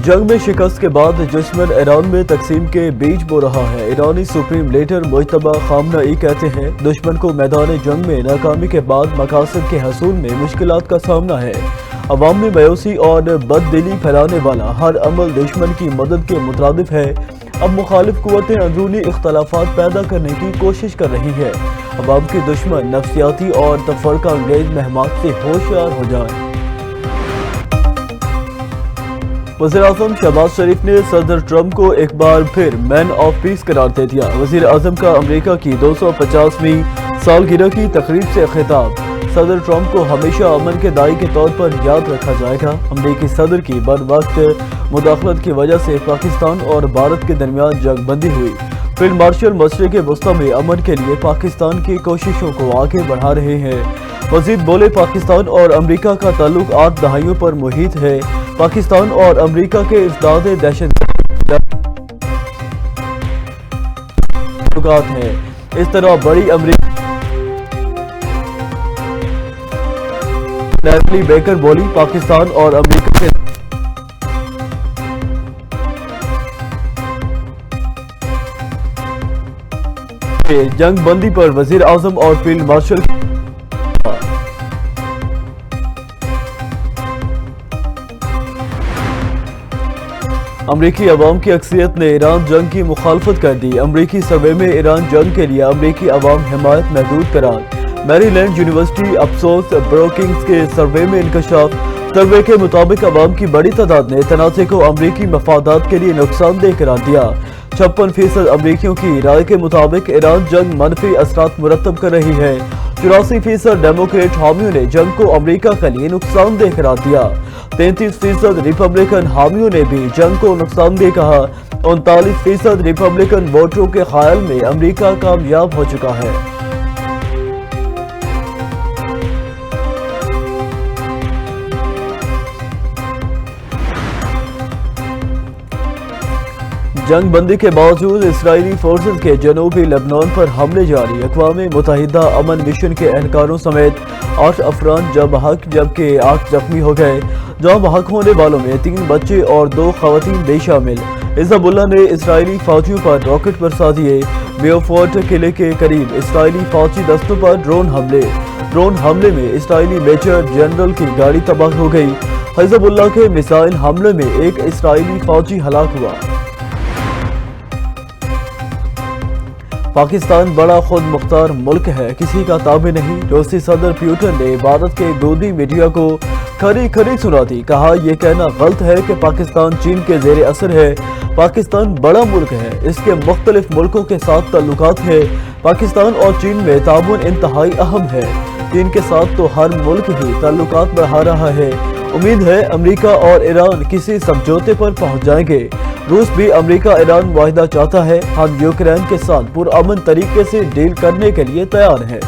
جنگ میں شکست کے بعد دشمن ایران میں تقسیم کے بیج بو رہا ہے۔ ایرانی سپریم لیڈر مجتبی خامنئی کہتے ہیں دشمن کو میدان جنگ میں ناکامی کے بعد مقاصد کے حصول میں مشکلات کا سامنا ہے۔ عوام میں مایوسی اور بددلی پھیلانے والا ہر عمل دشمن کی مدد کے مترادف ہے۔ اب مخالف قوتیں اندرونی اختلافات پیدا کرنے کی کوشش کر رہی ہیں۔ عوام کے دشمن نفسیاتی اور تفرقہ انگیز مہمات سے ہوشیار ہو جائیں۔ وزیراعظم شہباز شریف نے صدر ٹرمپ کو ایک بار پھر مین آف پیس قرار دے دیا۔ وزیر اعظم کا امریکہ کی 250ویں سالگرہ کی تقریب سے خطاب۔ صدر ٹرمپ کو ہمیشہ امن کے داعی کے طور پر یاد رکھا جائے گا۔ امریکی صدر کی بروقت مداخلت کی وجہ سے پاکستان اور بھارت کے درمیان جنگ بندی ہوئی۔ فیلڈ مارشل مشرق وسطی میں امن کے لیے پاکستان کی کوششوں کو آگے بڑھا رہے ہیں۔ مزید بولے پاکستان اور امریکہ کا تعلق 8 دہائیوں پر محیط ہے۔ پاکستان اور امریکہ کے افداد دہشت گرد ہیں۔ اس طرح بڑی امریکہ نیرلی بیکر بولی پاکستان اور امریکہ کے جنگ بندی پر وزیر اعظم اور فیلڈ مارشل امریکی عوام کی اکثریت نے ایران جنگ کی مخالفت کر دی۔ امریکی سروے میں ایران جنگ کے لیے امریکی عوام حمایت محدود قرار۔ میری لینڈ یونیورسٹی افسوس بروکنگز کے سروے میں انکشاف۔ سروے کے مطابق عوام کی بڑی تعداد نے تنازع کو امریکی مفادات کے لیے نقصان دہ قرار دیا۔ 56% امریکیوں کی رائے کے مطابق ایران جنگ منفی اثرات مرتب کر رہی ہے۔ 84% ڈیموکریٹ حامیوں نے جنگ کو امریکہ کے لیے نقصان دہ قرار دیا۔ 33% ریپبلکن حامیوں نے بھی جنگ کو نقصان دہ کہا۔ 39% ریپبلکن ووٹروں کے خیال میں امریکہ کامیاب ہو چکا ہے۔ جنگ بندی کے باوجود اسرائیلی فورسز کے جنوبی لبنان پر حملے جاری۔ اقوام متحدہ امن مشن کے اہلکاروں سمیت 8 افراد جاں بحق جبکہ 8 زخمی ہو گئے۔ جاں بحق ہونے والوں میں 3 بچے اور 2 خواتین بھی شامل۔ حزب اللہ نے اسرائیلی فوجیوں پر راکٹ برسا دیے۔ بیوفورٹ قلعے کے قریب اسرائیلی فوجی دستوں پر ڈرون حملے میں اسرائیلی میجر جنرل کی گاڑی تباہ ہو گئی۔ حزب اللہ کے میزائل حملے میں ایک اسرائیلی فوجی ہلاک ہوا۔ پاکستان بڑا خود مختار ملک ہے، کسی کا تابع نہیں۔ روسی صدر پیوٹن نے بھارت کے گودی میڈیا کو کھری کھری سنا دی۔ کہا یہ کہنا غلط ہے کہ پاکستان چین کے زیر اثر ہے۔ پاکستان بڑا ملک ہے، اس کے مختلف ملکوں کے ساتھ تعلقات ہیں۔ پاکستان اور چین میں تعاون انتہائی اہم ہے۔ چین کے ساتھ تو ہر ملک ہی تعلقات بڑھا رہا ہے۔ امید ہے امریکہ اور ایران کسی سمجھوتے پر پہنچ جائیں گے۔ روس بھی امریکہ ایران معاہدہ چاہتا ہے۔ ہم یوکرین کے ساتھ پرامن طریقے سے ڈیل کرنے کے لیے تیار ہیں۔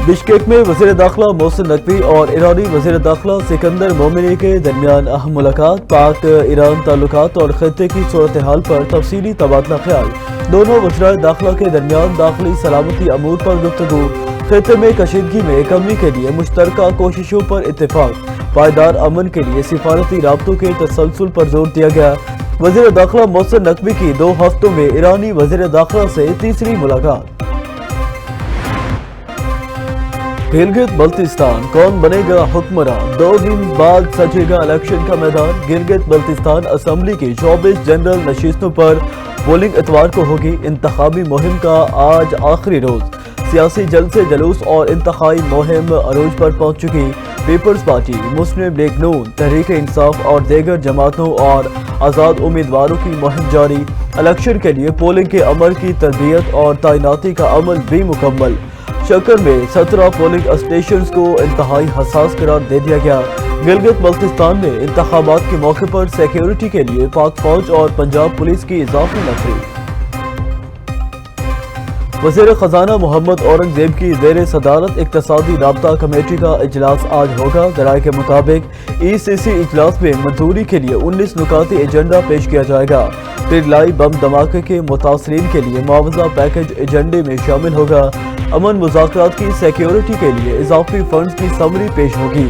بشکیک میں وزیر داخلہ محسن نقوی اور ایرانی وزیر داخلہ سکندر مومنی کے درمیان اہم ملاقات۔ پاک ایران تعلقات اور خطے کی صورتحال پر تفصیلی تبادلہ خیال۔ دونوں وزرائے داخلہ کے درمیان داخلی سلامتی امور پر گفتگو۔ خطے میں کشیدگی میں کمی کے لیے مشترکہ کوششوں پر اتفاق۔ پائیدار امن کے لیے سفارتی رابطوں کے تسلسل پر زور دیا گیا۔ وزیر داخلہ محسن نقوی کی 2 ہفتوں میں ایرانی وزیر داخلہ سے تیسری ملاقات۔ گلگت بلتستان کون بنے گا حکمراں؟ 2 دن بعد سجے گا الیکشن کا میدان۔ گلگت بلتستان اسمبلی کی 24 جنرل نشستوں پر پولنگ اتوار کو ہوگی۔ انتخابی مہم کا آج آخری روز۔ سیاسی جلسے جلوس اور انتخابی مہم عروج پر پہنچ چکی۔ پیپلز پارٹی، مسلم لیگ نون، تحریک انصاف اور دیگر جماعتوں اور آزاد امیدواروں کی مہم جاری۔ الیکشن کے لیے پولنگ کے عمل کی تربیت اور تعیناتی کا عمل بھی مکمل۔ شکر میں 17 پولنگ اسٹیشنز کو انتہائی حساس قرار دے دیا گیا۔ گلگت بلتستان میں انتخابات کے موقع پر سیکیورٹی کے لیے پاک فوج اور پنجاب پولیس کی اضافی نفری۔ وزیر خزانہ محمد اورنگزیب کی زیر صدارت اقتصادی رابطہ کمیٹی کا اجلاس آج ہوگا۔ ذرائع کے مطابق ای سی سی اجلاس میں منظوری کے لیے 19 نکاتی ایجنڈا پیش کیا جائے گا۔ پرلائی بم دھماکے کے متاثرین کے لیے معاوضہ پیکج ایجنڈے میں شامل ہوگا۔ امن مذاکرات کی سیکیورٹی کے لیے اضافی فنڈز کی سمری پیش ہوگی۔